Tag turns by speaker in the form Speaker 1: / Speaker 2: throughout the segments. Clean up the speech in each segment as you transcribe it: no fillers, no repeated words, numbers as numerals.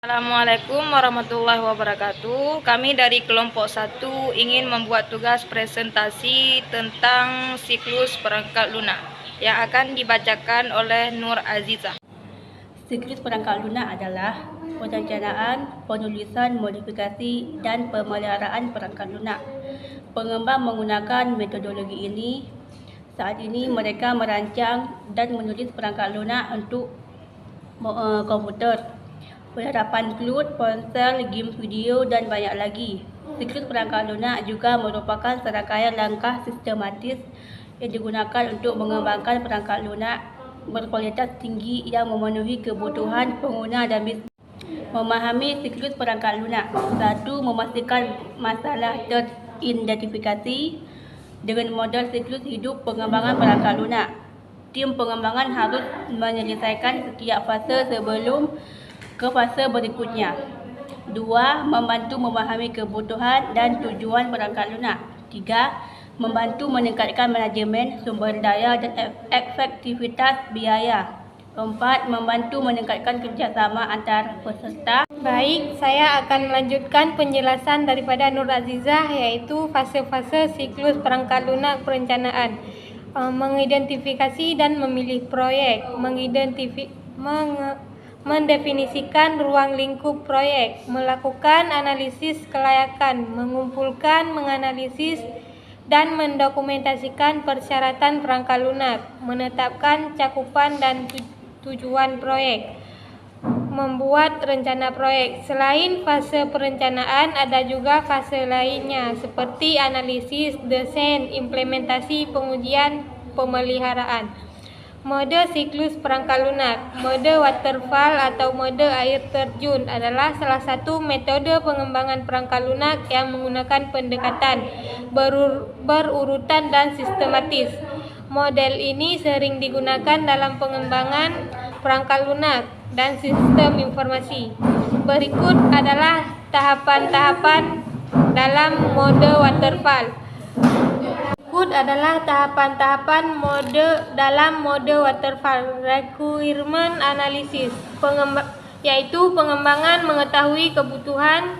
Speaker 1: Assalamualaikum warahmatullahi wabarakatuh. Kami dari kelompok 1 ingin membuat tugas presentasi tentang siklus perangkat lunak yang akan dibacakan oleh Nur Azizah.
Speaker 2: Siklus perangkat lunak adalah perencanaan, penulisan, modifikasi, dan pemeliharaan perangkat lunak. Pengembang menggunakan metodologi ini. Saat ini mereka merancang dan menulis perangkat lunak untuk komputer, penerapan cloud, ponsel, game video, dan banyak lagi. Siklus perangkat lunak juga merupakan serangkaian langkah sistematis yang digunakan untuk mengembangkan perangkat lunak berkualitas tinggi yang memenuhi kebutuhan pengguna dan bisnes. Memahami siklus perangkat lunak. 1. Memastikan masalah teridentifikasi dengan model siklus hidup pengembangan perangkat lunak. Tim pengembangan harus menyelesaikan setiap fase sebelum ke fase berikutnya. 2. Membantu memahami kebutuhan dan tujuan perangkat lunak. 3. Membantu meningkatkan manajemen sumber daya dan efektivitas biaya. 4. Membantu meningkatkan kerjasama antar peserta.
Speaker 3: Baik, saya akan melanjutkan penjelasan daripada Nur Azizah, yaitu fase-fase siklus perangkat lunak perencanaan. Mengidentifikasi dan memilih proyek, mendefinisikan ruang lingkup proyek, melakukan analisis kelayakan, mengumpulkan, menganalisis, dan mendokumentasikan persyaratan perangkat lunak, menetapkan cakupan dan tujuan proyek, membuat rencana proyek. Selain fase perencanaan, ada juga fase lainnya seperti analisis, desain, implementasi, pengujian, pemeliharaan. Mode siklus perangkat lunak. Mode waterfall atau mode air terjun adalah salah satu metode pengembangan perangkat lunak yang menggunakan pendekatan berurutan dan sistematis. Model ini sering digunakan dalam pengembangan perangkat lunak dan sistem informasi. Berikut adalah tahapan-tahapan dalam mode waterfall. Berikut adalah tahapan-tahapan dalam mode waterfall. Requirement analysis, yaitu pengembangan mengetahui kebutuhan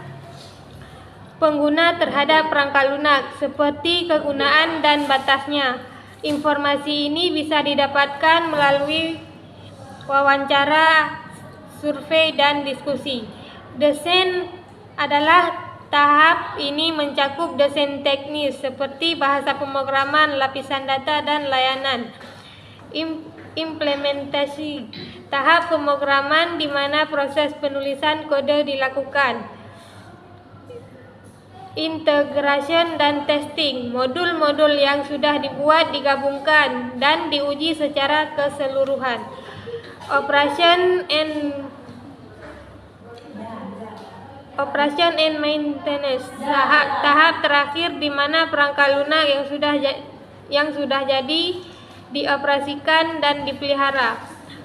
Speaker 3: pengguna terhadap perangkat lunak, seperti kegunaan dan batasnya. Informasi ini bisa didapatkan melalui wawancara, survei, dan diskusi. Desain adalah tahap ini mencakup desain teknis seperti bahasa pemrograman, lapisan data, dan layanan. Implementasi, tahap pemrograman di mana proses penulisan kode dilakukan. Integration dan testing, modul-modul yang sudah dibuat digabungkan dan diuji secara keseluruhan. Operation and maintenance, tahap terakhir di mana perangkat lunak yang sudah jadi dioperasikan dan dipelihara.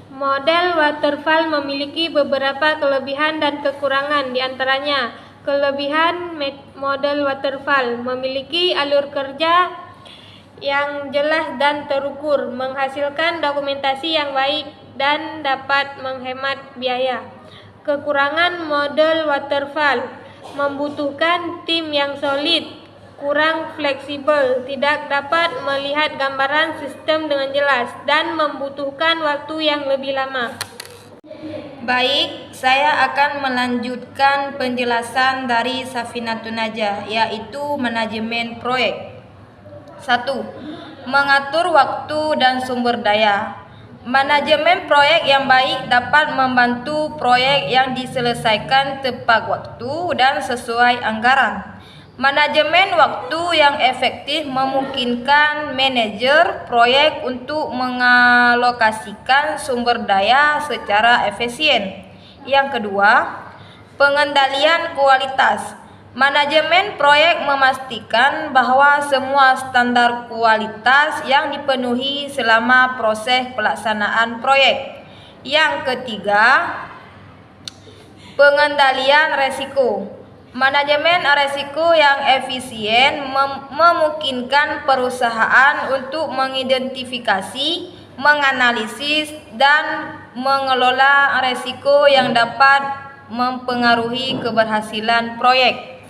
Speaker 3: Model waterfall memiliki beberapa kelebihan dan kekurangan. Di antaranya, kelebihan model waterfall memiliki alur kerja yang jelas dan terukur, menghasilkan dokumentasi yang baik, dan dapat menghemat biaya. Kekurangan model waterfall membutuhkan tim yang solid, kurang fleksibel, tidak dapat melihat gambaran sistem dengan jelas, dan membutuhkan waktu yang lebih lama.
Speaker 1: Baik, saya akan melanjutkan penjelasan dari Safinatun Najah, yaitu manajemen proyek. 1. Mengatur waktu dan sumber daya. Manajemen proyek yang baik dapat membantu proyek yang diselesaikan tepat waktu dan sesuai anggaran. Manajemen waktu yang efektif memungkinkan manajer proyek untuk mengalokasikan sumber daya secara efisien. Yang kedua, pengendalian kualitas. Manajemen proyek memastikan bahwa semua standar kualitas yang dipenuhi selama proses pelaksanaan proyek. Yang ketiga, pengendalian resiko. Manajemen resiko yang efisien memungkinkan perusahaan untuk mengidentifikasi, menganalisis, dan mengelola resiko yang dapat mempengaruhi keberhasilan proyek.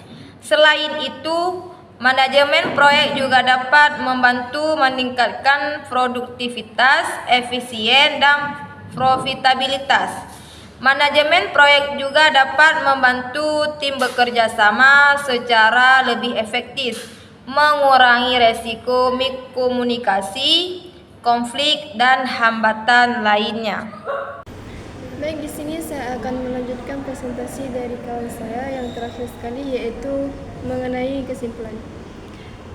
Speaker 1: Selain itu, manajemen proyek juga dapat membantu meningkatkan produktivitas, efisien, dan profitabilitas. Manajemen proyek juga dapat membantu tim bekerja sama secara lebih efektif, mengurangi resiko miskomunikasi, konflik, dan hambatan lainnya.
Speaker 4: Baik, di sini saya akan melanjutkan presentasi dari kawan saya yang terakhir sekali, yaitu mengenai kesimpulan.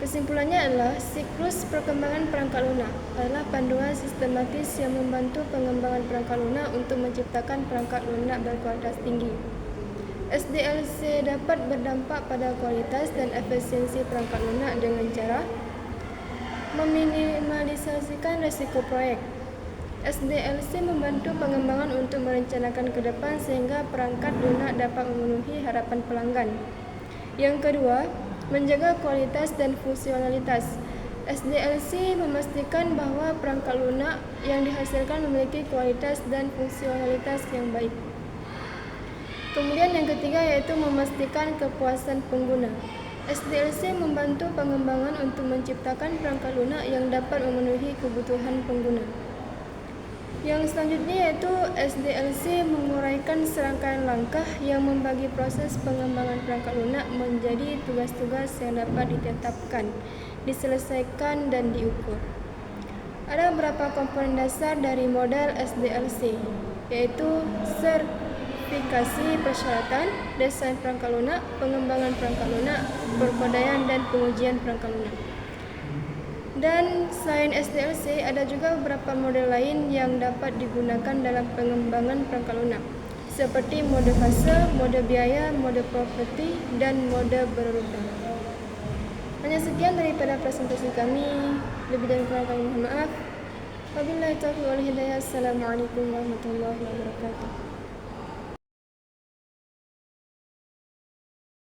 Speaker 4: Kesimpulannya adalah siklus perkembangan perangkat lunak adalah panduan sistematis yang membantu pengembangan perangkat lunak untuk menciptakan perangkat lunak berkualitas tinggi. SDLC dapat berdampak pada kualitas dan efisiensi perangkat lunak dengan cara meminimalisasikan risiko proyek. SDLC membantu pengembangan untuk merencanakan ke depan sehingga perangkat lunak dapat memenuhi harapan pelanggan. Yang kedua, menjaga kualitas dan fungsionalitas. SDLC memastikan bahwa perangkat lunak yang dihasilkan memiliki kualitas dan fungsionalitas yang baik. Kemudian yang ketiga yaitu memastikan kepuasan pengguna. SDLC membantu pengembangan untuk menciptakan perangkat lunak yang dapat memenuhi kebutuhan pengguna. Yang selanjutnya yaitu SDLC menguraikan serangkaian langkah yang membagi proses pengembangan perangkat lunak menjadi tugas-tugas yang dapat ditetapkan, diselesaikan, dan diukur. Ada beberapa komponen dasar dari model SDLC, yaitu sertifikasi persyaratan, desain perangkat lunak, pengembangan perangkat lunak, perkodaian, dan pengujian perangkat lunak. Dan selain SDLC, ada juga beberapa model lain yang dapat digunakan dalam pengembangan perangkat lunak, seperti mode fase, mode biaya, mode properti, dan mode berurut. Hanya sekian daripada presentasi kami. Lebih dari kurang kami mohon maaf. Wabillahi taufiq wal hidayah. Assalamualaikum warahmatullahi wabarakatuh.